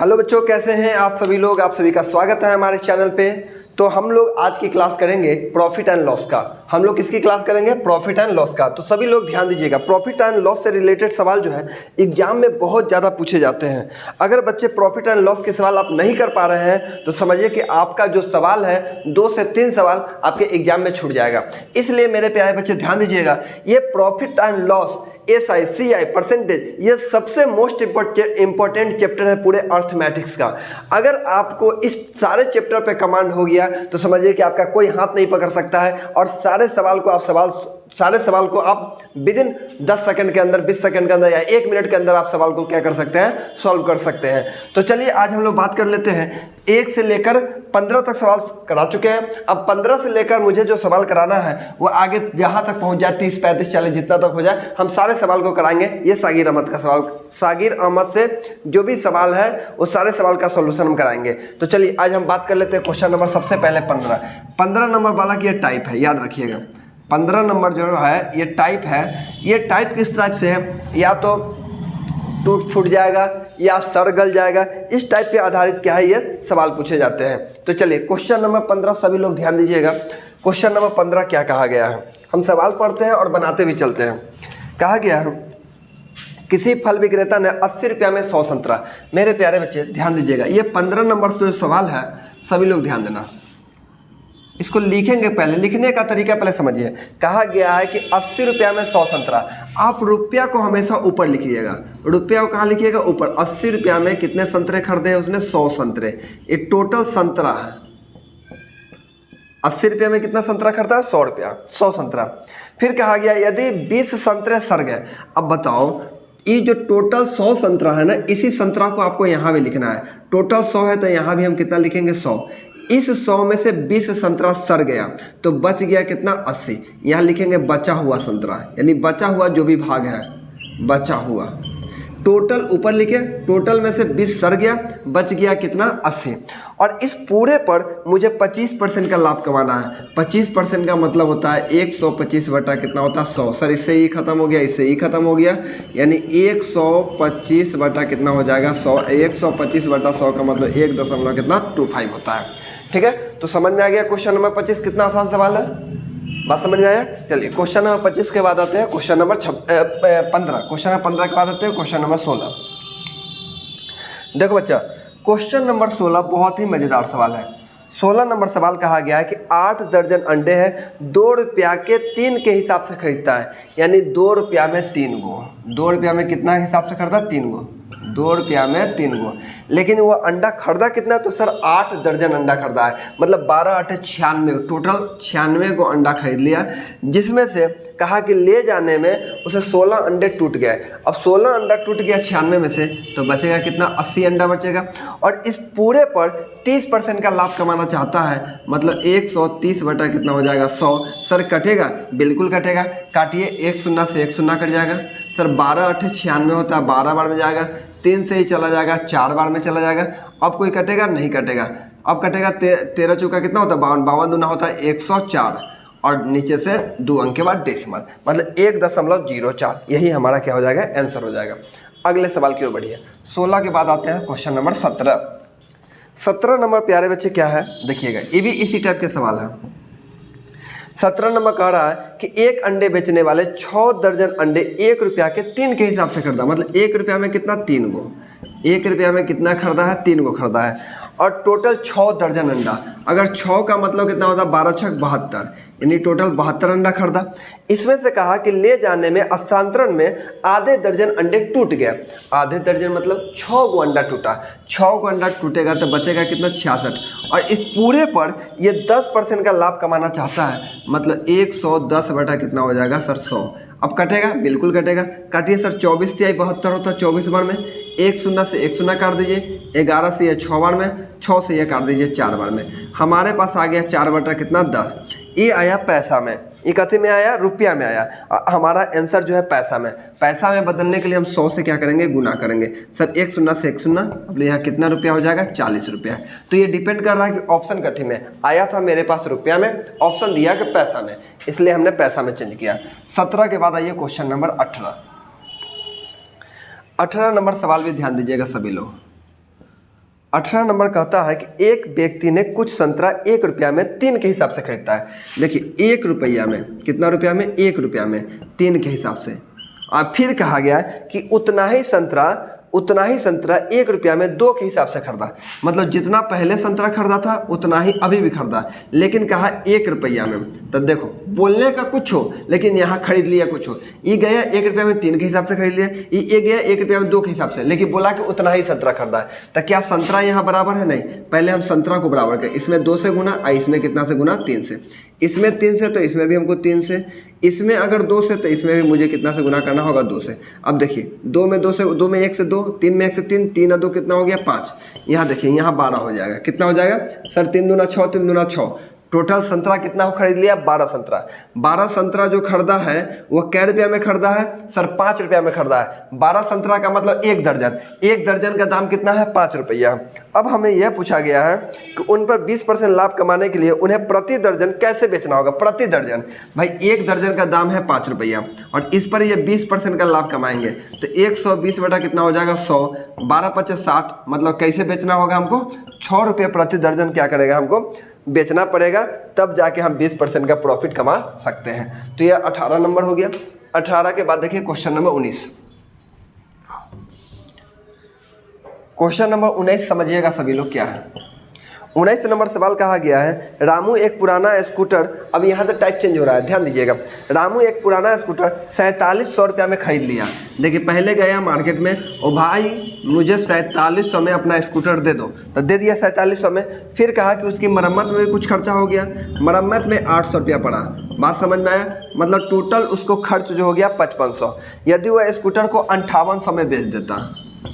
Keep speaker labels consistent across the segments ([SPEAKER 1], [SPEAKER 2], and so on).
[SPEAKER 1] Hello बच्चों, कैसे हैं आप सभी लोग। आप सभी का स्वागत है हमारे चैनल पे। तो हम लोग आज की क्लास करेंगे प्रॉफिट एंड लॉस का। हम लोग किसकी क्लास करेंगे? प्रॉफिट एंड लॉस का। तो सभी लोग ध्यान दीजिएगा, प्रॉफिट एंड लॉस से रिलेटेड सवाल जो है एग्जाम में बहुत ज़्यादा पूछे जाते हैं। अगर बच्चे प्रॉफिट एंड लॉस के सवाल आप नहीं कर पा रहे हैं तो समझिए कि आपका जो सवाल है 2 से 3 सवाल आपके एग्जाम में छूट जाएगा। इसलिए मेरे प्यारे बच्चे ध्यान दीजिएगा, ये profit and loss, SI, CI, percentage, ये सबसे मोस्ट इंपॉर्टेंट चैप्टर है पूरे अर्थमेटिक्स का। अगर आपको इस सारे चैप्टर पे कमांड हो गया तो समझिए कि आपका कोई हाथ नहीं पकड़ सकता है और सारे सवाल को आप विदिन 10 सेकंड के अंदर, 20 सेकंड के अंदर या 1 मिनट के अंदर आप सवाल को क्या कर सकते हैं? सॉल्व कर सकते हैं। तो चलिए आज हम लोग बात कर लेते हैं। 1 से लेकर 15 तक सवाल करा चुके हैं। अब 15 से लेकर मुझे जो सवाल कराना है वो आगे जहाँ तक पहुँच जाए 30, 35, 40 जितना तक हो जाए हम सारे सवाल को कराएंगे। ये सागिर अहमद का सवाल, सागिर अहमद से जो भी सवाल है वो सारे सवाल का सॉल्यूशन हम कराएंगे। तो चलिए आज हम बात कर लेते हैं क्वेश्चन नंबर सबसे पहले 15 नंबर वाला की ये टाइप है, याद रखिएगा। 15 नंबर जो है ये टाइप है। ये टाइप किस टाइप से है? या तो टूट फूट जाएगा या सर गल जाएगा, इस टाइप पे आधारित क्या है ये सवाल पूछे जाते हैं। तो चलिए क्वेश्चन नंबर 15 सभी लोग ध्यान दीजिएगा। क्वेश्चन नंबर 15 क्या कहा गया है? हम सवाल पढ़ते हैं और बनाते भी चलते हैं। कहा गया है किसी फल विक्रेता ने 80 रुपया में 100 संतरा। मेरे प्यारे बच्चे ध्यान दीजिएगा, ये 15 नंबर से जो सवाल है सभी लोग ध्यान देना। इसको लिखेंगे, पहले लिखने का तरीका पहले समझिए। कहा गया है कि 80 रुपया में 100 संतरा। आप रुपया को हमेशा ऊपर लिखिएगा। रुपया को कहाँ लिखिएगा? ऊपर। 80 रुपया में कितने संतरे खरीदे हैं उसने? 100 संतरे। ये टोटल संतरा है। 80 रुपया में कितना संतरा खरीदा है? 100 रुपया, 100 संतरा। फिर कहा गया यदि 20 संतरे सड़ गए। अब बताओ, ये जो टोटल 100 संतरा है ना, इसी संतरा को आपको यहाँ भी लिखना है। टोटल 100 है तो यहाँ भी हम कितना लिखेंगे? 100। इस 100 में से 20 संतरा सड़ गया तो बच गया कितना? 80। यहाँ लिखेंगे बचा हुआ संतरा, यानी बचा हुआ जो भी भाग है, बचा हुआ। टोटल ऊपर लिखे, टोटल में से 20 सड़ गया, बच गया कितना? 80। और इस पूरे पर मुझे 25% का लाभ कमाना है। 25% का मतलब होता है 125 बटा कितना होता है? 100। सर इससे ही खत्म हो गया, इससे ही खत्म हो गया, यानी 125 बटा कितना हो जाएगा? 100। 125 बटा 100 का मतलब 1.25 होता है। ठीक है, तो समझ में आ गया क्वेश्चन नंबर 25 कितना आसान सवाल है। बात समझ में आया? चलिए क्वेश्चन नंबर 25 के बाद आते हैं क्वेश्चन नंबर 15। क्वेश्चन नंबर 15 के बाद आते हैं क्वेश्चन नंबर 16। देखो बच्चा, क्वेश्चन नंबर 16 बहुत ही मज़ेदार सवाल है। 16 नंबर सवाल कहा गया है कि 8 दर्जन अंडे हैं, 2 रुपया के 3 के हिसाब से खरीदता है, यानी 2 रुपया में 3 गो। 2 रुपया में कितना हिसाब से खरीदा? 3 गो। 2 रुपया में 3 गो। लेकिन वो अंडा खरीदा कितना? तो सर 8 दर्जन अंडा खरीदा है, मतलब 12 8 96, टोटल 96 को अंडा खरीद लिया, जिसमें से कहा कि ले जाने में उसे 16 अंडे टूट गए। अब 16 अंडा टूट गया 96 में से, तो बचेगा कितना? 80 अंडा बचेगा। और इस पूरे पर 30% का लाभ कमाना चाहता है, मतलब 130 बटा कितना हो जाएगा? 100। सर कटेगा? बिल्कुल कटेगा। काटिए, 1 शून्य से 1 शून्य कट जाएगा। सर 12 8 96 होता है, 12 बार में जाएगा, 3 से ही चला जाएगा, 4 बार में चला जाएगा। अब कोई कटेगा? नहीं कटेगा। अब कटेगा 13 चौका कितना होता है? 52, 52 दूना होता है 104, और नीचे से 2 अंक के बाद डेसिमल, मतलब 1.04। यही हमारा क्या हो जाएगा? आंसर हो जाएगा। अगले सवाल की ओर बढ़िए। 16 के बाद आते हैं क्वेश्चन नंबर 17। 17 नंबर प्यारे बच्चे क्या है देखिएगा, ये भी इसी टाइप के सवाल है। 17 नंबर कह रहा है कि एक अंडे बेचने वाले 6 दर्जन अंडे 1 रुपया के 3 के हिसाब से खरीदा, मतलब 1 रुपया में कितना? 3 गो। 1 रुपया में कितना खरीदा है? 3 गो खरीदा है। और टोटल 6 दर्जन अंडा, अगर 6 का मतलब कितना होता है? 12 6 72, यानी टोटल 72 अंडा खरीदा। इसमें से कहा कि ले जाने में, स्थानांतरण में आधे दर्जन अंडे टूट गए। आधे दर्जन मतलब 6 गो अंडा टूटा। 6 गो अंडा टूटेगा तो बचेगा कितना? 66। और इस पूरे पर ये 10% का लाभ कमाना चाहता है, मतलब 110 बटा कितना हो जाएगा? सर 100। अब कटेगा? बिल्कुल कटेगा। काटिए सर, 24 से 72 होता है 24 बार में, 1 शून्य से 1 शून्य काट दीजिए, 11 से ये 6 बार में, 6 से ये काट दीजिए 4 बार में। हमारे पास आ गया 4 बटा कितना? 10। ये आया पैसा में, ये कथी में आया? रुपया में आया। हमारा आंसर जो है पैसा में। पैसा में बदलने के लिए हम 100 से क्या करेंगे? गुना करेंगे। सर 1 शून्य से 1 शून्य, मतलब यहाँ कितना रुपया हो जाएगा? 40 रुपया। तो ये डिपेंड कर रहा है कि ऑप्शन कथी में आया था। मेरे पास रुपया में, ऑप्शन दिया कि पैसा में, इसलिए हमने पैसा में चेंज किया। 17 के बाद आइए क्वेश्चन नंबर 18। 18 नंबर सवाल भी ध्यान दीजिएगा सभी लोग। 18 नंबर कहता है कि एक व्यक्ति ने कुछ संतरा 1 रुपया में 3 के हिसाब से खरीदता है। देखिए 1 रुपया में कितना रुपया में, 1 रुपया में 3 के हिसाब से। और फिर कहा गया है कि उतना ही संतरा 1 रुपया में 2 के हिसाब से खरीदा। मतलब जितना पहले संतरा खरीदा था उतना ही अभी भी खरीदा, लेकिन कहा 1 रुपया में। तो देखो बोलने का कुछ हो, लेकिन यहाँ खरीद लिया कुछ हो। ये गया 1 रुपया में 3 के हिसाब से खरीद लिया, ये गया 1 रुपया में 2 के हिसाब से, लेकिन बोला कि उतना ही संतरा खरीदा है। तो क्या संतरा यहाँ बराबर है? नहीं। पहले हम संतरा को बराबर करें, इसमें 2 से गुना, इसमें कितना से गुना, 3 से। इसमें 3 से तो इसमें भी हमको 3 से, इसमें अगर 2 से तो इसमें भी मुझे कितना से गुना करना होगा, 2 से। अब देखिए 2 में 2 से, 2 में 1 से 2, 3 में 1 से 3, 3 और 2 कितना हो गया, 5। यहाँ देखिए यहाँ 12 हो जाएगा। कितना हो जाएगा सर? 3 दूना 6, 3 दूना 6। टोटल संतरा कितना हो खरीद लिया? 12 संतरा। 12 संतरा जो खरीदा है वो कै रुपया में खरीदा है सर? 5 रुपया में खरीदा है। 12 संतरा का मतलब 1 दर्जन। 1 दर्जन का दाम कितना है? 5 रुपया। अब हमें यह पूछा गया है कि उन पर 20% लाभ कमाने के लिए उन्हें प्रति दर्जन कैसे बेचना होगा? प्रति दर्जन भाई 1 दर्जन का दाम है 5 रुपया और इस पर ये 20% का लाभ कमाएंगे तो 120 बटा कितना हो जाएगा? 100। 12 × 50 60। मतलब कैसे बेचना होगा हमको? 6 रुपये प्रति दर्जन क्या करेगा हमको बेचना पड़ेगा, तब जाके हम 20% का प्रॉफिट कमा सकते हैं। तो यह 18 नंबर हो गया। 18 के बाद देखिए क्वेश्चन नंबर 19। क्वेश्चन नंबर 19 समझिएगा सभी लोग क्या है। 19 नंबर सवाल कहा गया है, रामू एक पुराना स्कूटर, अब यहाँ से टाइप चेंज हो रहा है, ध्यान दीजिएगा। रामू एक पुराना स्कूटर 4700 रुपया में खरीद लिया। देखिए पहले गया मार्केट में, ओ भाई मुझे 4700 में अपना स्कूटर दे दो, तो दे दिया 4700 में। फिर कहा कि उसकी मरम्मत में भी कुछ खर्चा हो गया, मरम्मत में 800 रुपया पड़ा। बात समझ में आया? मतलब टोटल उसको खर्च जो हो गया 5500। यदि वह स्कूटर को 5800 में बेच देता,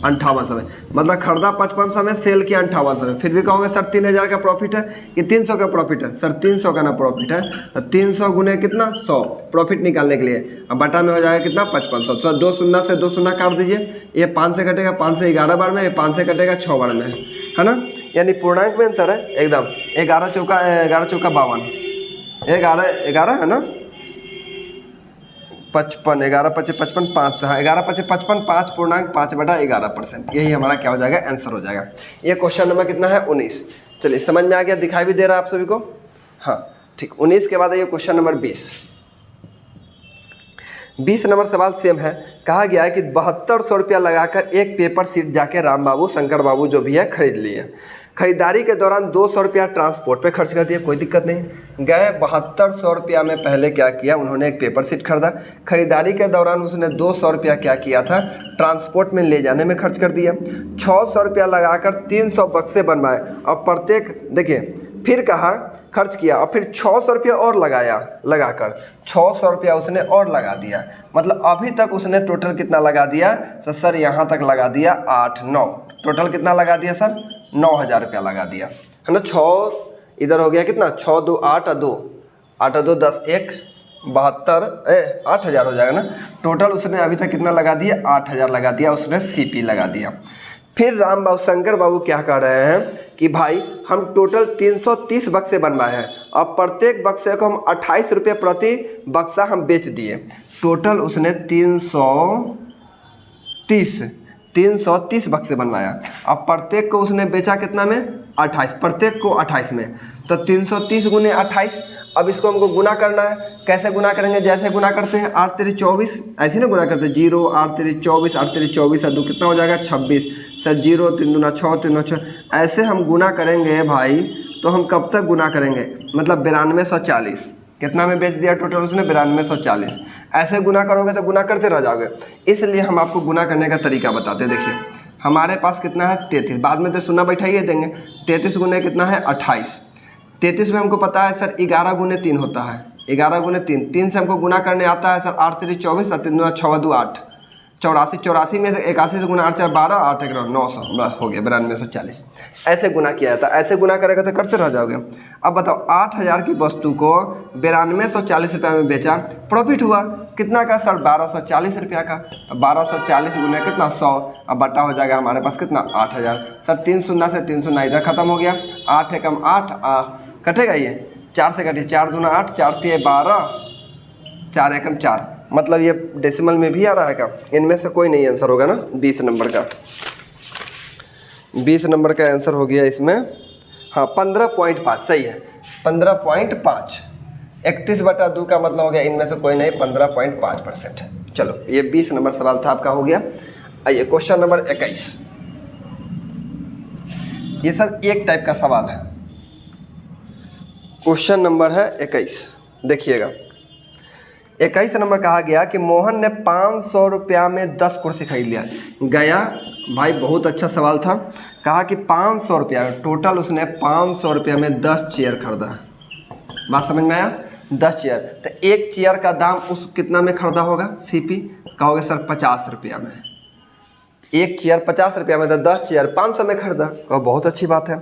[SPEAKER 1] 5800 में, मतलब खरीदा 5500 में, सेल किया 5800 में, फिर भी कहोगे सर 3000 का प्रॉफिट है कि 300 का प्रॉफिट है? सर 300 का ना प्रॉफिट है। तो 300 गुने कितना? 100 प्रॉफिट निकालने के लिए। अब बटा में हो जाएगा कितना? 5500। सर 2 शून्य से 2 शून्य काट दीजिए, ये 5 से कटेगा, 5 से 11 बार में, ये 5 से कटेगा 6 बार में, है ना? यानी पूर्णांक में आंसर है एकदम 11 चौका 52, 11 है ना, 55, 11 × 5 = 55, 5 हाँ 11 × 5 = 55, 5.5/11%। यही हमारा क्या हो जाएगा? आंसर हो जाएगा। ये क्वेश्चन नंबर कितना है? 19। चलिए समझ में आ गया, दिखाई भी दे रहा है आप सभी को? हाँ ठीक। 19 के बाद ये क्वेश्चन नंबर 20। 20 नंबर सवाल सेम है। कहा गया है कि 7200 रुपया लगाकर एक पेपर सीट जाके राम बाबू, शंकर बाबू जो भी है खरीद लिए। खरीदारी के दौरान 200 रुपया ट्रांसपोर्ट पे खर्च कर दिया, कोई दिक्कत नहीं। गए 7200 रुपया में पहले क्या किया उन्होंने? एक पेपर सीट खरीदा। खरीदारी के दौरान उसने 200 रुपया क्या किया था? ट्रांसपोर्ट में ले जाने में खर्च कर दिया। 600 रुपया लगाकर 300 बक्से बनवाए और प्रत्येक, देखिए फिर कहा खर्च किया और फिर 600 रुपया और लगाकर 600 रुपया उसने और लगा दिया। मतलब अभी तक उसने टोटल कितना लगा दिया? तो सर यहाँ तक लगा दिया 8 9, टोटल कितना लगा दिया सर? 9000 रुपया लगा दिया, है ना। 6 इधर हो गया कितना? 6 2 8 2 8 2 10 1 72 8000 हो जाएगा ना। टोटल उसने अभी तक कितना लगा दिया? 8000 लगा दिया, उसने सीपी लगा दिया। फिर राम बाबू, शंकर बाबू क्या कह रहे हैं कि भाई हम टोटल 330 बक्से बनवाए हैं और प्रत्येक बक्से को हम 28 रुपये प्रति बक्सा हम बेच दिए। टोटल उसने 330 बक्से बनवाया। अब प्रत्येक को उसने बेचा कितना में? 28, प्रत्येक को 28 में। तो 330 गुने 28। अब इसको हमको गुना करना है। कैसे गुना करेंगे? जैसे गुना करते हैं 8 3 24, ऐसे ना गुना करते हैं। 0 8 3 24, 8 3 24 और 2 कितना हो जाएगा? 26। सर 0 3 दूना 6 3 6, ऐसे हम गुना करेंगे भाई। तो हम कब तक गुना करेंगे? मतलब 9240। कितना में बेच दिया टोटल उसने? 9240। ऐसे गुना करोगे तो गुना करते रह जाओगे, इसलिए हम आपको गुना करने का तरीका बताते हैं। देखिए हमारे पास कितना है? 33, बाद में तो शून्य बैठाइए देंगे। 33 गुने कितना है? 28। 33 में हमको पता है सर 11 गुने 3 होता है, 11 गुने 3, 3 से हमको गुना करने आता है सर 8 3 24 और 3 6 2 8, 84, 84 में से 81 से गुना 8 4 12, 8 1 900, बस हो गया 9240। ऐसे गुना किया जाता है। ऐसे गुना करेगा तो करते रह जाओगे। अब बताओ 8000 की वस्तु को 9240 रुपये में बेचा, प्रॉफिट हुआ कितना का सर? 1240 रुपया का। तो 1240 गुने कितना? 100। अब बटा हो जाएगा हमारे पास कितना? 8000। सर 3 शून्य से 3 शून्य इधर खत्म हो गया। 8 एकम 8 कटेगा, ये 4 से कटिए, 4 दूना 8, 4 3 12, 4 एकम 4। मतलब ये डेसिमल में भी आ रहा है का? इनमें से कोई नहीं आंसर होगा ना 20 नंबर का। 20 नंबर का आंसर हो गया इसमें, हाँ 15.5 सही है, 15.5। 31/2 का मतलब हो गया इनमें से कोई नहीं, 15.5%। चलो ये 20 नंबर सवाल था आपका हो गया। आइए क्वेश्चन नंबर 21, ये सब एक टाइप का सवाल है। क्वेश्चन नंबर है 21, देखिएगा। 21 नंबर कहा गया कि मोहन ने 500 रुपया में 10 कुर्सी खरीद लिया गया। भाई बहुत अच्छा सवाल था। कहा कि 500 रुपया टोटल, उसने 500 रुपया में 10 चेयर खरीदा। बात समझ में आया? 10 चेयर, तो एक चेयर का दाम उस कितना में खरीदा होगा सीपी? कहोगे सर 50 रुपया में। एक चेयर 50 रुपया में, तो 10 चेयर 500 में खरीदा। कहा बहुत अच्छी बात है।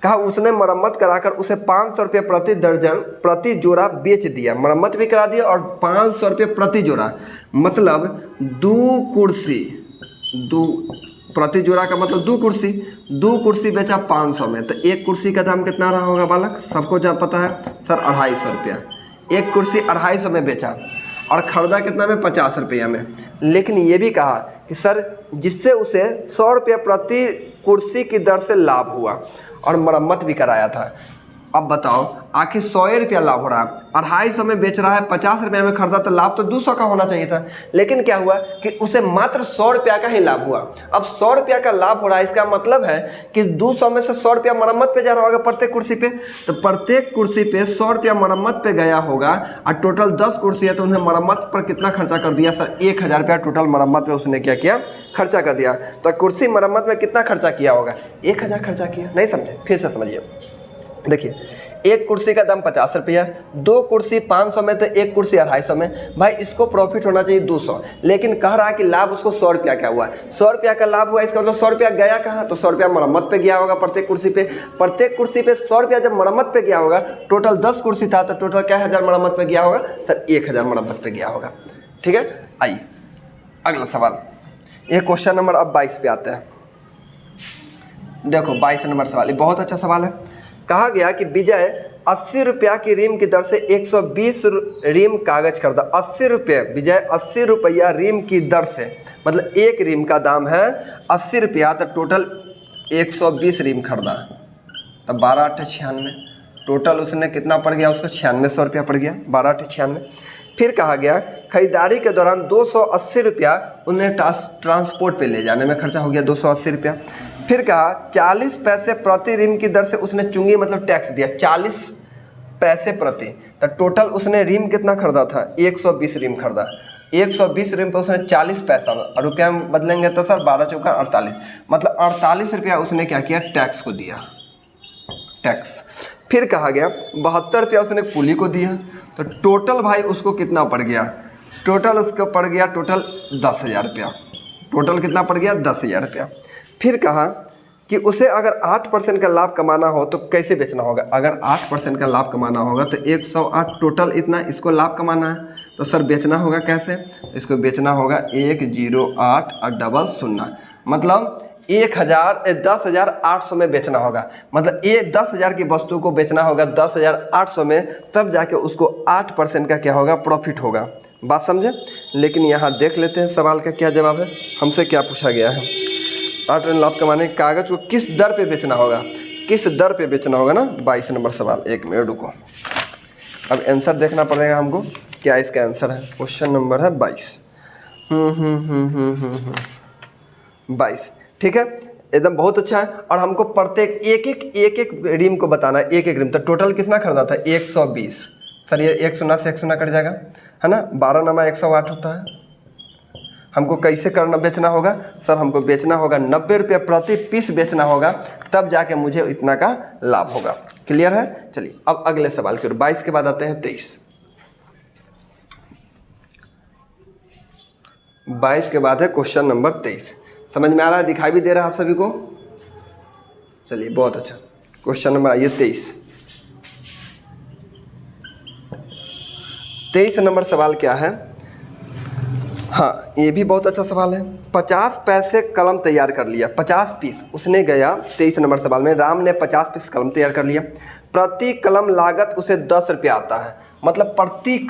[SPEAKER 1] कहा उसने मरम्मत कराकर उसे 500 रुपये प्रति दर्जन प्रति जोड़ा बेच दिया। मरम्मत भी करा दिया और 500 रुपये प्रति जोड़ा, मतलब 2 कुर्सी, 2 प्रति जोड़ा का मतलब 2 कुर्सी, 2 कुर्सी बेचा 500 में, तो एक कुर्सी का दाम कितना रहा होगा बालक? सबको जब पता है सर 250 रुपया। एक कुर्सी 250 में बेचा और ख़रीदा कितना में? 50 रुपया में। लेकिन ये भी कहा कि सर जिससे उसे 100 रुपया प्रति कुर्सी की दर से लाभ हुआ और मरम्मत भी कराया था। अब बताओ आखिर 100 रुपया लाभ हो रहा है, 250 में बेच रहा है, 50 रुपया में खरीदा, तो लाभ तो 200 का होना चाहिए था। लेकिन क्या हुआ कि उसे मात्र 100 रुपया का ही लाभ हुआ। अब 100 रुपया का लाभ हो रहा है, इसका मतलब है कि 200 में से 100 रुपया मरम्मत पे जा रहा होगा प्रत्येक कुर्सी पे, तो प्रत्येक कुर्सी पे 100 रुपया मरम्मत पे गया होगा। और टोटल 10 कुर्सी है तो उन्हें मरम्मत पर कितना खर्चा कर दिया सर? 1000 रुपया टोटल मरम्मत पे उसने क्या किया? खर्चा कर दिया। तो कुर्सी मरम्मत में कितना खर्चा किया होगा? 1000 खर्चा किया। नहीं समझे? फिर से समझिए। देखिए एक कुर्सी का दाम 50 रुपया, 2 कुर्सी 500 में, तो एक कुर्सी 250 में। भाई इसको प्रॉफिट होना चाहिए 200, लेकिन कह रहा है कि लाभ उसको 100 रुपया का हुआ। 100 रुपया का लाभ हुआ, इसका मतलब 100 रुपया गया कहाँ? तो 100 रुपया मरम्मत पे गया होगा प्रत्येक कुर्सी पे। प्रत्येक कुर्सी पे 100 रुपया जब मरम्मत पे गया होगा, टोटल 10 कुर्सी था तो टोटल क्या 1000 मरम्मत पे गया होगा सर? 1000 मरम्मत पे गया होगा। ठीक है, आइए अगला सवाल। ये क्वेश्चन नंबर अब 22 पे आते हैं। देखो 22 नंबर सवाल, ये बहुत अच्छा सवाल है। कहा गया कि विजय 80 रुपया की रीम की दर से 120 रीम कागज खरीदा। 80 रुपये, विजय 80 रुपया रीम की दर से, मतलब एक रीम का दाम है 80 रुपया, तो टोटल 120 रीम खरीदा, तो 12 8 96, टोटल उसने कितना पड़ गया उसको? 9600 रुपया पड़ गया, 12 8 96। फिर कहा गया खरीदारी के दौरान 280 रुपया उन्हें ट्रांसपोर्ट पे ले जाने में खर्चा हो गया, 280 रुपया। फिर कहा 40 पैसे प्रति रीम की दर से उसने चुंगी मतलब टैक्स दिया, 40 पैसे प्रति, तो टोटल उसने रीम कितना खरीदा था? 120 रीम खरीदा। 120 रीम पे उसने 40 पैसा, और रुपया में बदलेंगे तो सर 12 चौका 48, मतलब 48 रुपया उसने क्या किया? टैक्स को दिया, टैक्स। फिर कहा गया 72 रुपया उसने कुली को दिया, तो टोटल भाई उसको कितना पड़ गया? टोटल उसको पड़ गया टोटल 10,000 रुपया। टोटल कितना पड़ गया? 10,000 रुपया। फिर कहा कि उसे अगर 8% का लाभ कमाना हो तो कैसे बेचना होगा? अगर 8% का लाभ कमाना होगा तो 108 टोटल इतना इसको लाभ कमाना है, तो सर बेचना होगा कैसे? तो इसको बेचना होगा 108 और डबल 0, मतलब 10,800 में बेचना होगा। मतलब ये 10,000 की वस्तु को बेचना होगा 10,800 में, तब जाके उसको 8% का क्या होगा? प्रॉफिट होगा। बात समझे? लेकिन यहाँ देख लेते हैं सवाल का क्या जवाब है, हमसे क्या पूछा गया है। 8 लाभ कमाने कागज को किस दर पे बेचना होगा? किस दर पे बेचना होगा ना? 22 नंबर सवाल। 1 मिनट रुको, अब आंसर देखना पड़ेगा हमको, क्या इसका आंसर है। क्वेश्चन नंबर है 22। 22, ठीक है, एकदम बहुत अच्छा है। और हमको प्रत्येक एक एक रीम को बताना है, एक एक रीम। तो टोटल कितना खरीदा था? 120। सर ये 1 0 से 1 0 कट जाएगा, है ना? 12 9 108 होता है। हमको कैसे करना बेचना होगा? सर हमको बेचना होगा 90 रुपये प्रति पीस बेचना होगा, तब जाके मुझे इतना का लाभ होगा। क्लियर है? चलिए अब अगले सवाल की ओर। 22 के बाद आते हैं 23। 22 के बाद है क्वेश्चन नंबर 23। समझ में आ रहा है? दिखाई भी दे रहा है आप सभी को? चलिए बहुत अच्छा। क्वेश्चन नंबर आइए 23। 23 नंबर सवाल क्या है? हाँ ये भी बहुत अच्छा सवाल है। 50 पैसे कलम तैयार कर लिया, 50 पीस उसने गया। 23 नंबर सवाल में राम ने 50 पीस कलम तैयार कर लिया। प्रति कलम लागत उसे 10 रुपया आता है, मतलब प्रत्येक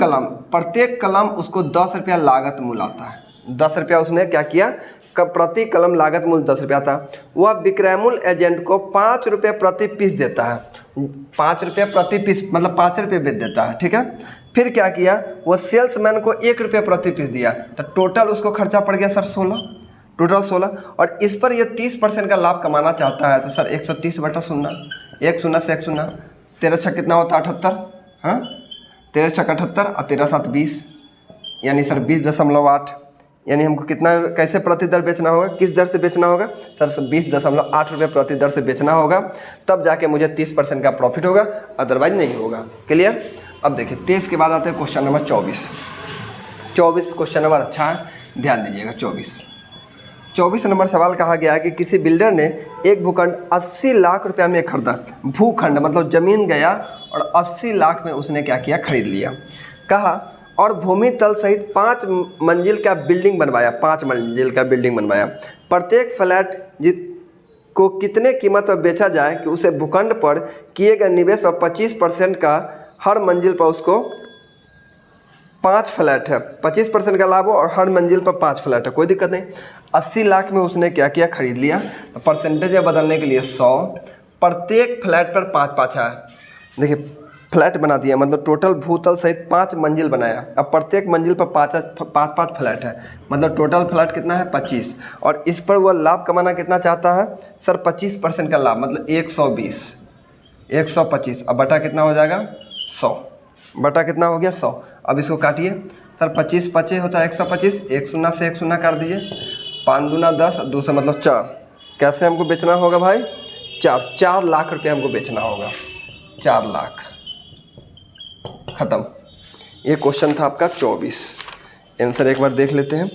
[SPEAKER 1] कलम उसको 10 रुपया लागत मूल आता है। 10 रुपया उसने क्या किया? प्रति कलम लागत मूल्य 10 रुपया था, वह विक्रय मूल्य एजेंट को 5 रुपये प्रति पीस देता है। 5 रुपये प्रति पीस मतलब 5 रुपये बेच देता है, ठीक है। फिर क्या किया, वो सेल्समैन को 1 रुपये प्रति पीस दिया, तो टोटल उसको खर्चा पड़ गया सर 16, टोटल 16। और इस पर ये 30% का लाभ कमाना चाहता है, तो सर 130/0, 1 शून्य से 1 शून्य, 13 छः कितना होता है 78, हाँ 13 छः 78 और 13 7 20, यानी सर 20.8, यानी हमको कितना कैसे प्रति दर बेचना होगा, किस दर से बेचना होगा सर 20.8 रुपये प्रति दर से बेचना होगा, तब जाके मुझे 30% का प्रॉफिट होगा, अदरवाइज नहीं होगा। क्लियर। अब देखिए 23 के बाद आते हैं क्वेश्चन नंबर 24। 24 क्वेश्चन नंबर अच्छा है, ध्यान दीजिएगा। 24 नंबर सवाल कहा गया है कि किसी बिल्डर ने एक भूखंड 80 लाख रुपया में खरीदा। भूखंड मतलब ज़मीन गया और 80 लाख में उसने क्या किया, खरीद लिया। कहा और भूमि तल सहित 5 मंजिल का बिल्डिंग बनवाया, 5 मंजिल का बिल्डिंग बनवाया। प्रत्येक फ्लैट को कितने कीमत पर बेचा जाए कि उसे भूखंड पर किए गए निवेश पर 25% का हर मंजिल पर उसको 5 फ्लैट है, 25% का लाभ हो और हर मंजिल पर 5 फ्लैट है, कोई दिक्कत नहीं। 80 लाख में उसने क्या किया, खरीद लिया। तो परसेंटेज में बदलने के लिए 100, प्रत्येक फ्लैट पर 5-5 है। देखिए फ्लैट बना दिया मतलब टोटल भूतल सहित 5 मंजिल बनाया। अब प्रत्येक मंजिल पर 5-5 फ्लैट है, मतलब टोटल फ्लैट कितना है 25। और इस पर वह लाभ कमाना कितना चाहता है सर 25% का लाभ, मतलब 120, 125। अब बटा कितना हो जाएगा 100, बटा कितना हो गया 100। अब इसको काटिए सर, 25 25 होता है 125, 1 शून्य से 1 शून्य काट दीजिए, 5 दूना 10, 2 से मतलब 4। कैसे हमको बेचना होगा भाई, 4 लाख रुपये हमको बेचना होगा, 4 लाख। ख़त्म। ये क्वेश्चन था आपका 24। आंसर एक बार देख लेते हैं,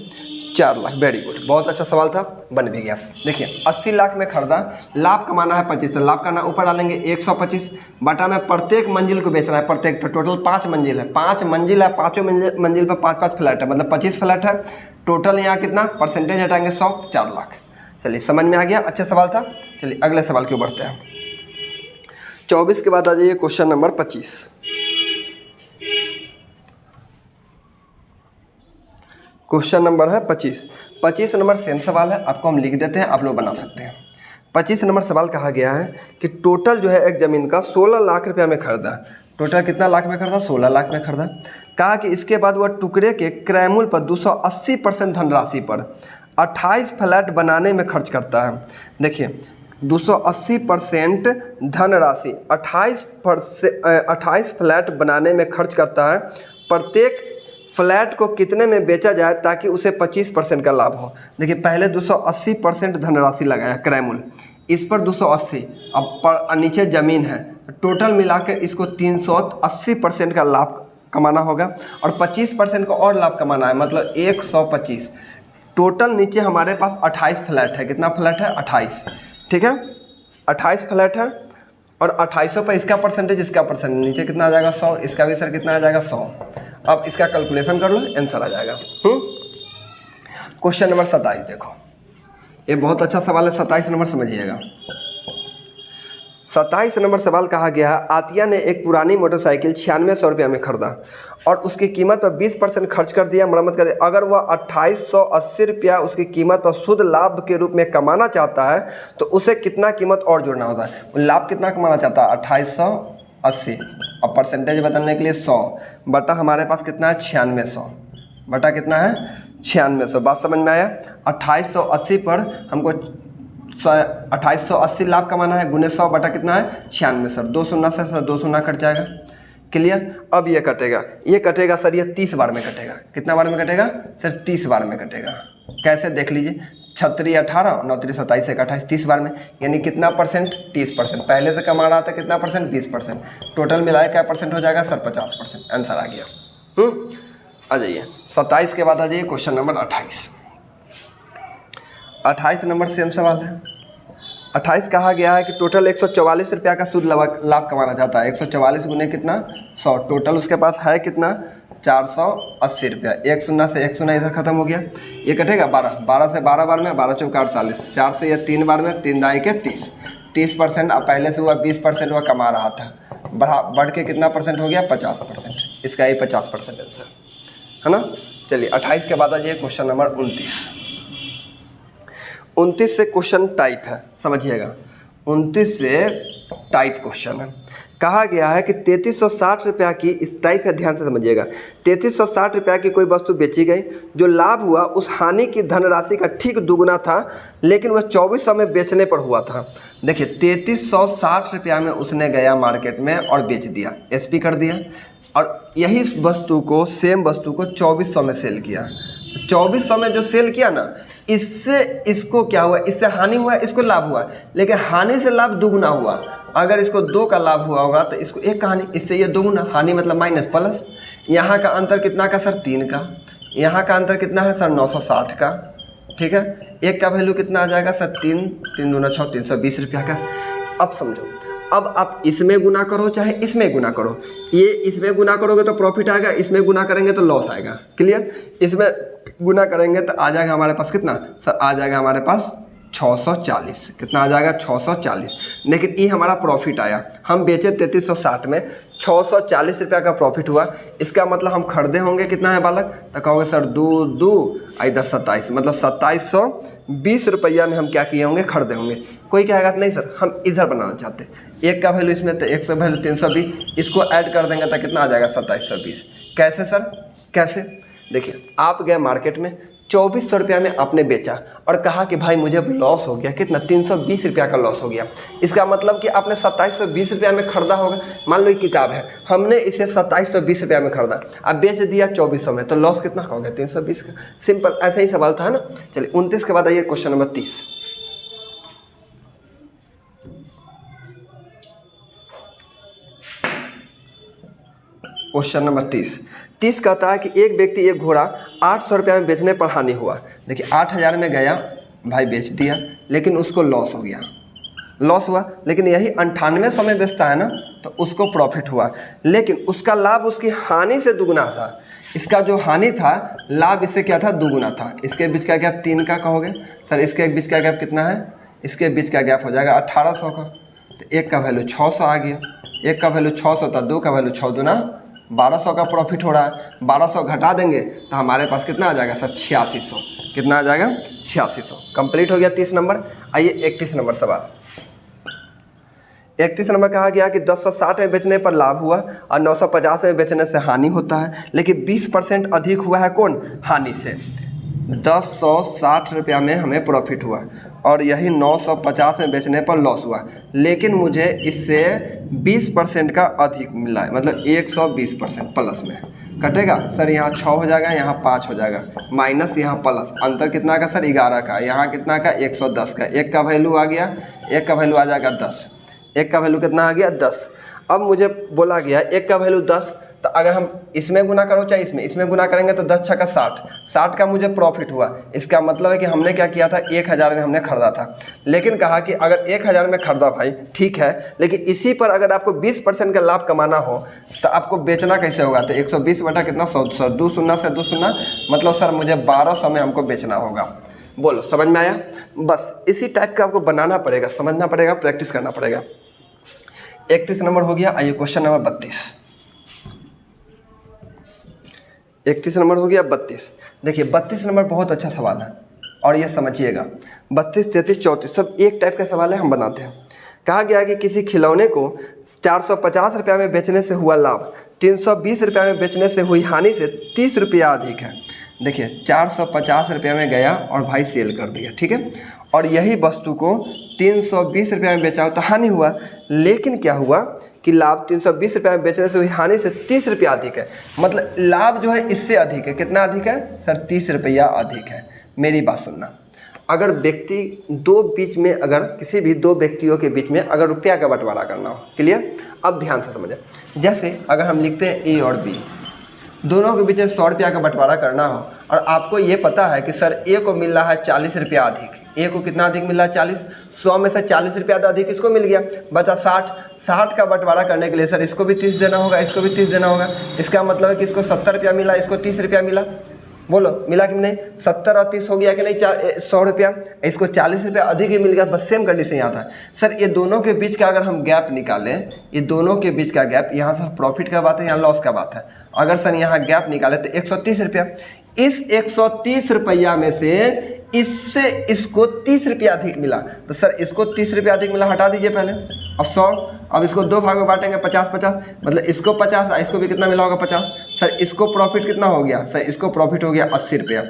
[SPEAKER 1] 4 लाख। वेरी गुड, बहुत अच्छा सवाल था, बन भी गया। देखिए 80 लाख में खरीदा, लाभ कमाना है 25, लाभ का ना ऊपर डालेंगे 125, बटा में प्रत्येक मंजिल को बेचना है, प्रत्येक पर टोटल 5 मंजिल है, 5 मंजिल है, 5 मंजिल पर 5-5 फ्लैट है, मतलब 25 फ्लैट है टोटल। यहाँ कितना परसेंटेज हटाएंगे 100, 4 लाख। चलिए समझ में आ गया, अच्छा सवाल था। चलिए अगले सवाल की ओर बढ़ते हैं। 24 के बाद आ जाइए क्वेश्चन नंबर 25। क्वेश्चन नंबर है 25 नंबर सेम सवाल है, आपको हम लिख देते हैं, आप लोग बना सकते हैं। 25 नंबर सवाल कहा गया है कि टोटल जो है एक ज़मीन का 16 लाख रुपया में खरीदा। टोटल कितना लाख में खरीदा, 16 लाख में खरीदा। कहा कि इसके बाद वह टुकड़े के क्रय मूल्य पर 280% धनराशि पर 28 फ्लैट बनाने में खर्च करता है। देखिए 280% धनराशि 28 फ्लैट बनाने में खर्च करता है। प्रत्येक फ्लैट को कितने में बेचा जाए ताकि उसे 25% का लाभ हो। देखिए पहले 280% धनराशि लगाया क्रय मूल्य, इस पर 280, अब नीचे ज़मीन है, टोटल मिलाकर इसको 380% का लाभ कमाना होगा और 25% का और लाभ कमाना है, मतलब 125। टोटल नीचे हमारे पास 28 फ्लैट है, कितना फ्लैट है 28, ठीक है 28 फ्लैट है और 2800 पर इसका परसेंटेज, इसका परसेंटेज, नीचे कितना आ जाएगा 100, इसका भी सर कितना आ जाएगा 100। अब इसका कैलकुलेशन कर लो, आंसर आ जाएगा। क्वेश्चन नंबर 27 देखो, ये बहुत अच्छा सवाल है। 27 नंबर समझिएगा। 27 नंबर सवाल कहा गया है, आतिया ने एक पुरानी मोटरसाइकिल 9600 रुपया में खरीदा और उसकी कीमत पर 20% खर्च कर दिया, मरम्मत कर दिया। अगर वह 2880 रुपया उसकी कीमत पर शुद्ध लाभ के रूप में कमाना चाहता है तो उसे कितना कीमत और जोड़ना होता है। लाभ कितना कमाना चाहता है 2880, और परसेंटेज बदलने के लिए 100, बटा हमारे पास कितना है 9600, बटा कितना है 9600। बात समझ में आया। 2880 पर हमको 2880 लाभ कमाना है, गुने 100 बटा कितना है 9600, 2 शून्य से सर 2 शून्य कट जाएगा। क्लियर। अब ये कटेगा सर, ये 30 बार में कटेगा। कितना बार में कटेगा सर 30 बार में कटेगा। कैसे देख लीजिए, 36 18, 9 3 27 1 28, 30 बार में, यानी कितना परसेंट 30%। पहले से कमा रहा था कितना परसेंट 20%, टोटल मिलाए क्या परसेंट हो जाएगा सर 50%। आंसर आ गया। आ जाइए 27 के बाद आ जाइए क्वेश्चन नंबर 28। 28 नंबर सेम सवाल है। 28 कहा गया है कि टोटल 144 रुपया का शुद्ध लाभ कमाना चाहता है। 144 गुने कितना 100, टोटल उसके पास है कितना 480 रुपया। 1 शून्य से 1 शून्य इधर खत्म हो गया, ये कटेगा 12 से 12 बार में, 12 चौका 48, 4 से ये 3 बार में, 3 दाई के 30%। अब पहले से हुआ 20% हुआ कमा रहा था, बढ़ के कितना परसेंट हो गया 50%। इसका ही 50% आंसर है ना। चलिए 28 के बाद आ जाइए क्वेश्चन नंबर 29। 29 से क्वेश्चन टाइप है, समझिएगा 29 से टाइप क्वेश्चन है। कहा गया है कि 3360 रुपया की, इस टाइप है ध्यान से समझिएगा, 3360 रुपया की कोई वस्तु बेची गई, जो लाभ हुआ उस हानि की धनराशि का ठीक दुगुना था, लेकिन वह 2400 में बेचने पर हुआ था। देखिए 3360 रुपया में उसने गया मार्केट में और बेच दिया, एसपी कर दिया, और यही वस्तु को, सेम वस्तु को 2400 में सेल किया। 2400 में जो सेल किया ना, इससे इसको क्या हुआ, इससे हानि हुआ, इसको लाभ हुआ, लेकिन हानि से लाभ दुगुना हुआ। अगर इसको 2 का लाभ हुआ होगा तो इसको 1 का हानि, इससे ये दुगुना, हानि मतलब माइनस प्लस। यहाँ का अंतर कितना का सर, 3 का। यहाँ का अंतर कितना है सर, 960 का। ठीक है, 1 का वैल्यू कितना आ जाएगा सर, 3 दूना 6, 320 रुपया का। अब समझो, अब आप इसमें गुना करो चाहे इसमें गुना करो, ये इसमें गुना करोगे तो प्रॉफिट आएगा, इसमें गुना करेंगे तो लॉस आएगा। क्लियर, इसमें गुना करेंगे तो आ जाएगा हमारे पास कितना सर, आ जाएगा हमारे पास 640। कितना आ जाएगा, 640। लेकिन ये हमारा प्रॉफिट आया, हम बेचे 3360 में, 640 रुपया का प्रॉफिट हुआ। इसका मतलब हम खरीदे होंगे कितना है बालक, तो कहोगे सर 2 इधर 27, मतलब 2720 रुपया में हम क्या किए होंगे, खरीदे होंगे। कोई कहेगा नहीं सर हम इधर बनाना चाहते हैं, 1 का वैल्यू इसमें तो 100 वैल्यू 320, इसको ऐड कर देंगे तो कितना आ जाएगा 2720। कैसे सर, कैसे, देखिए आप गए मार्केट में, 2400 रुपया में आपने बेचा और कहा कि भाई मुझे लॉस हो गया, कितना, 320 रुपया का लॉस हो गया। इसका मतलब कि आपने 2720 रुपया में खरीदा होगा। मान लो ये किताब है, हमने इसे 2720 रुपया में खरीदा, अब बेच दिया 2400 में, तो लॉस कितना हो गया, 320 का। सिंपल, ऐसा ही सवाल था ना। चलिए 29 के बाद आइए क्वेश्चन नंबर 30। क्वेश्चन नंबर 30 कहता है कि एक व्यक्ति एक घोड़ा 800 रुपया में बेचने पर हानि हुआ। देखिए 8000 में गया भाई, बेच दिया, लेकिन उसको लॉस हो गया, लॉस हुआ। लेकिन यही 9800 में बेचता है ना, तो उसको प्रॉफिट हुआ, लेकिन उसका लाभ उसकी हानि से दुगुना था। इसका जो हानि था, लाभ इससे क्या था, दुगुना था। इसके बीच का गैप 3 का कहोगे सर, इसके बीच का गैप कितना है, इसके बीच का गैप हो जाएगा 1800 का। तो 1 का वैल्यू 600 आ गया, 1 का वैल्यू 600 था, 2 का वैल्यू 6 दूना 1200 का प्रॉफिट हो रहा है। 1200 घटा देंगे तो हमारे पास कितना आ जाएगा सर, 8600। कितना आ जाएगा, 8600। कंप्लीट हो गया 30 नंबर। आइए 31 नंबर सवाल। 31 नंबर कहा गया कि 1060 में बेचने पर लाभ हुआ और 950 में बेचने से हानि होता है, लेकिन 20% अधिक हुआ है कौन, हानि से। 1060 रुपया में हमें प्रॉफिट हुआ और यही 950 में बेचने पर लॉस हुआ, लेकिन मुझे इससे 20% का अधिक मिला है, मतलब 120% प्लस में कटेगा सर। यहाँ 6 हो जाएगा, यहाँ 5 हो जाएगा, माइनस यहाँ प्लस, अंतर कितना का सर, 11 का। यहाँ कितना का, 110 का। 1 का वैल्यू आ गया, 1 का वैल्यू आ जाएगा 10। 1 का वैल्यू कितना आ गया, 10। अब मुझे बोला गया 1 का वैल्यू 10, तो अगर हम इसमें गुना करो चाहे इसमें गुना करेंगे तो 10 छक्का 60, 60 का मुझे प्रॉफिट हुआ। इसका मतलब है कि हमने क्या किया था, 1000 में हमने खरीदा था, लेकिन कहा कि अगर 1000 में खरीदा भाई ठीक है, लेकिन इसी पर अगर आपको 20% का लाभ कमाना हो तो आपको बेचना कैसे होगा, तो 120 बटा कितना 100, 2 शून्य से 2 शून्य, मतलब सर मुझे 1200 में हमको बेचना होगा। बोलो समझ में आया। बस इसी टाइप का आपको बनाना पड़ेगा, समझना पड़ेगा, प्रैक्टिस करना पड़ेगा। 31 नंबर हो गया। आइए क्वेश्चन नंबर 32। 31 नंबर हो गया 32। देखिए 32 नंबर बहुत अच्छा सवाल है और ये समझिएगा, 32, 33, 34 सब एक टाइप का सवाल है, हम बनाते हैं। कहा गया कि किसी खिलौने को 450 रुपया में बेचने से हुआ लाभ 320 रुपया में बेचने से हुई हानि से 30 रुपया अधिक है। देखिए 450 रुपया में गया और भाई सेल कर दिया, ठीक है, और यही वस्तु को 320 रुपया में बेचा तो हानि हुआ, लेकिन क्या हुआ कि लाभ 320 रुपया में बेचने से हुई हानि से 30 रुपया अधिक है। मतलब लाभ जो है इससे अधिक है। कितना अधिक है सर, 30 रुपया अधिक है। मेरी बात सुनना, अगर व्यक्ति बीच में, अगर किसी भी 2 व्यक्तियों के बीच में अगर रुपया का बंटवारा करना हो, क्लियर, अब ध्यान से समझें। जैसे अगर हम लिखते हैं ए और बी, दोनों के बीच में 100 रुपया का बंटवारा करना हो और आपको ये पता है कि सर ए को मिल रहा है 40 रुपया अधिक, ए को कितना अधिक मिल रहा है 40, 100 में से 40 रुपया अधिक इसको मिल गया, बचा 60 का बंटवारा करने के लिए सर इसको भी 30 देना होगा, इसको भी 30 देना होगा। इसका मतलब है कि इसको 70 रुपया मिला, इसको 30 रुपया मिला। बोलो मिला कि नहीं, 70 और 30 हो गया कि नहीं, 100 रुपया, इसको 40 रुपया अधिक ही मिल गया। बस सेम कंडीशन यहाँ था सर। ये दोनों के बीच का अगर हम गैप निकालें, ये दोनों के बीच का गैप, यहाँ सर प्रॉफिट का बात है, यहाँ लॉस का बात है। अगर सर यहाँ गैप निकाले तो 130 रुपया, इस 130 रुपया में से इससे इसको 30 रुपया अधिक मिला, तो सर इसको 30 रुपया अधिक मिला, हटा दीजिए पहले। अब 100, अब इसको 2 भाग में बांटेंगे 50-50, मतलब इसको 50, इसको भी कितना मिला होगा 50। सर इसको प्रॉफिट कितना हो गया, सर इसको प्रॉफिट हो गया 80 रुपया।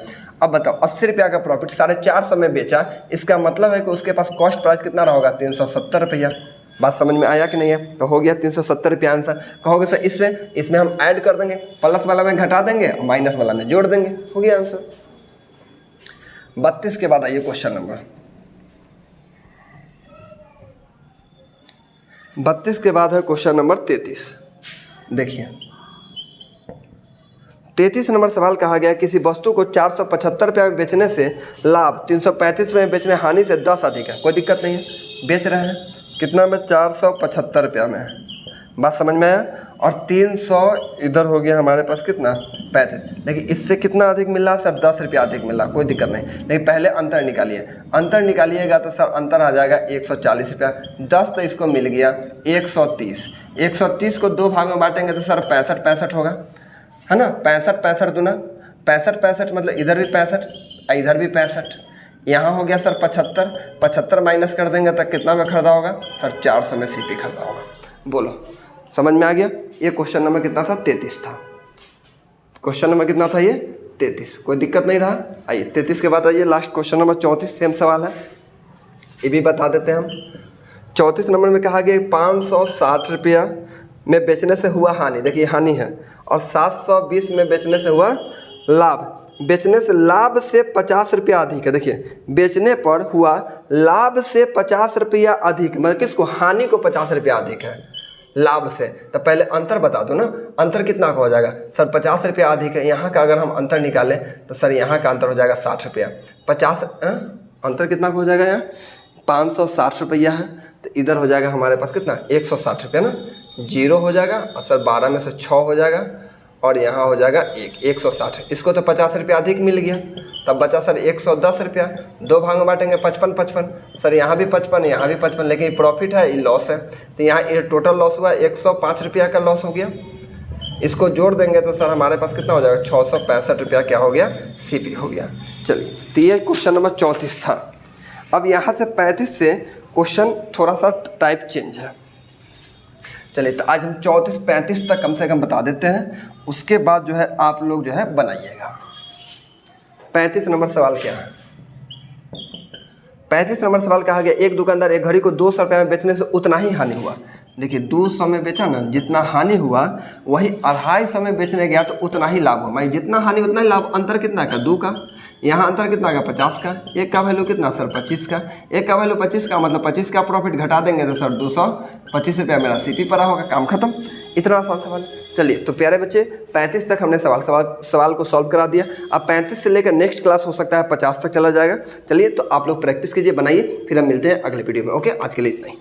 [SPEAKER 1] अब बताओ 80 रुपया का प्रॉफिट 450 में बेचा, इसका मतलब है कि उसके पास कॉस्ट प्राइस कितना रहा होगा 370 रुपया। बात समझ में आया कि नहीं है? तो हो गया 370 रुपया आंसर। कहोगे सर इसमें हम ऐड कर देंगे, प्लस वाला में घटा देंगे और माइनस वाला में जोड़ देंगे, हो गया आंसर। 32 के बाद आइए क्वेश्चन नंबर 32 के बाद है क्वेश्चन नंबर 33। देखिए 33 नंबर सवाल कहा गया किसी वस्तु को 475 रुपया में बेचने से लाभ 335 रुपये में बेचने हानि से 10 अधिक है। कोई दिक्कत नहीं है, बेच रहे हैं कितना में 475 रुपया में, बात समझ में आया। और 300 इधर हो गया हमारे पास कितना 35, लेकिन इससे कितना अधिक मिला सर 10 रुपया अधिक मिला, कोई दिक्कत नहीं। लेकिन पहले अंतर निकालिए, अंतर निकालिएगा तो सर अंतर आ जाएगा 140 रुपया। 10 तो इसको मिल गया 130, 130 को 2 भाग में बांटेंगे तो सर 65 होगा, है ना। 65 दूना 65 मतलब इधर भी 65 इधर भी 65, यहाँ हो गया सर 75 माइनस कर देंगे तो कितना में खरीदा होगा सर 400 में सीपी खरीदा होगा। बोलो समझ में आ गया। ये क्वेश्चन नंबर कितना था 33 था, क्वेश्चन नंबर कितना था ये 33, कोई दिक्कत नहीं रहा। आइए 33 के बाद आइए लास्ट क्वेश्चन नंबर 34, सेम सवाल है, ये भी बता देते हैं हम। 34 नंबर में कहा गया 560 रुपया में बेचने से हुआ हानि, देखिए हानि है, और 720 में बेचने से हुआ लाभ। बेचने से लाभ से 50 रुपया अधिक है, देखिए बेचने पर हुआ लाभ से 50 रुपया अधिक, मतलब किसको, हानि को 50 रुपया अधिक है लाभ से। तो पहले अंतर बता दो ना, अंतर कितना का हो जाएगा सर 50 रुपया अधिक है। यहाँ का अगर हम अंतर निकालें तो सर यहाँ का अंतर हो जाएगा 60 रुपया। 50 अंतर कितना का हो जाएगा, यहाँ 560 रुपया है, तो इधर हो जाएगा हमारे पास कितना 160 रुपया ना, 0 हो जाएगा और सर 12 में से 6 हो जाएगा और यहाँ हो जाएगा 160। इसको तो 50 रुपया अधिक मिल गया, तब बचा सर 110 रुपया। 2 भाग में बांटेंगे 55 सर, यहाँ भी 55 यहाँ भी 55, लेकिन प्रॉफिट है ये लॉस है, तो यहाँ ये टोटल लॉस हुआ 105 रुपया का लॉस हो गया। इसको जोड़ देंगे तो सर हमारे पास कितना हो जाएगा 665 रुपया क्या हो गया सीपी हो गया। चलिए तो ये क्वेश्चन नंबर 34 था। अब यहाँ से 35 से क्वेश्चन थोड़ा सा टाइप चेंज है। चलिए तो आज हम 34-35 तक कम से कम बता देते हैं, उसके बाद जो है आप लोग जो है बनाइएगा। 35 नंबर सवाल क्या है, 35 नंबर सवाल कहा गया एक दुकानदार एक घड़ी को 200 रुपये में बेचने से उतना ही हानि हुआ। देखिए 200 में बेचा ना, जितना हानि हुआ वही 250 में बेचने गया तो उतना ही लाभ हुआ, मैं जितना हानि उतना ही लाभ। अंतर कितना का 2 का, यहाँ अंतर कितना का 50 का, एक का वैल्यू कितना सर 25 का, एक का वैल्यू 25 का, मतलब 25 का प्रॉफिट घटा देंगे तो सर 225 रुपया मेरा सीपी पड़ा होगा, काम खत्म। इतना आसान सवाल। चलिए तो प्यारे बच्चे 35 तक हमने सवाल को सॉल्व करा दिया। अब 35 से लेकर नेक्स्ट क्लास हो सकता है 50 तक चला जाएगा। चलिए तो आप लोग प्रैक्टिस कीजिए, बनाइए, फिर हम मिलते हैं अगले वीडियो में। ओके, आज के लिए इतना ही।